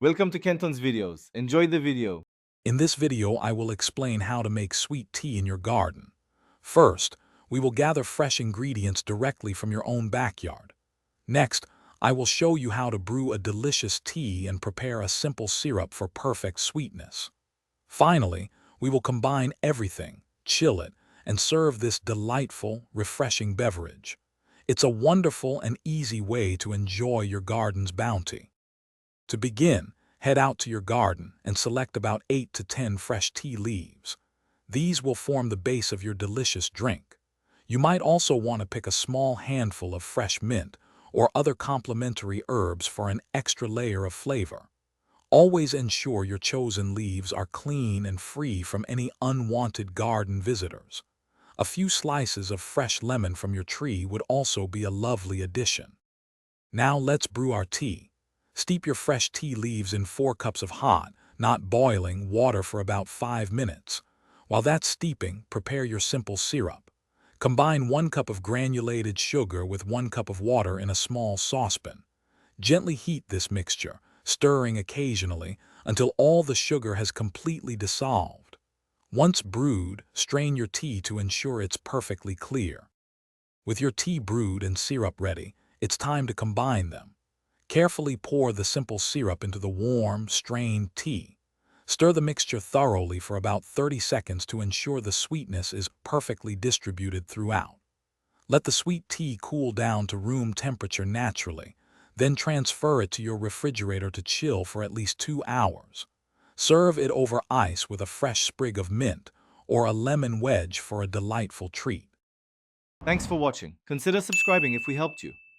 Welcome to Kenton's videos. Enjoy the video. In this video, I will explain how to make sweet tea in your garden. First, we will gather fresh ingredients directly from your own backyard. Next, I will show you how to brew a delicious tea and prepare a simple syrup for perfect sweetness. Finally, we will combine everything, chill it, and serve this delightful, refreshing beverage. It's a wonderful and easy way to enjoy your garden's bounty. To begin, head out to your garden and select about 8 to 10 fresh tea leaves. These will form the base of your delicious drink. You might also want to pick a small handful of fresh mint or other complementary herbs for an extra layer of flavor. Always ensure your chosen leaves are clean and free from any unwanted garden visitors. A few slices of fresh lemon from your tree would also be a lovely addition. Now let's brew our tea. Steep your fresh tea leaves in 4 cups of hot, not boiling, water for about 5 minutes. While that's steeping, prepare your simple syrup. Combine 1 cup of granulated sugar with 1 cup of water in a small saucepan. Gently heat this mixture, stirring occasionally until all the sugar has completely dissolved. Once brewed, strain your tea to ensure it's perfectly clear. With your tea brewed and syrup ready, it's time to combine them. Carefully pour the simple syrup into the warm, strained tea. Stir the mixture thoroughly for about 30 seconds to ensure the sweetness is perfectly distributed throughout. Let the sweet tea cool down to room temperature naturally, then transfer it to your refrigerator to chill for at least 2 hours. Serve it over ice with a fresh sprig of mint or a lemon wedge for a delightful treat. Thanks for watching. Consider subscribing if we helped you.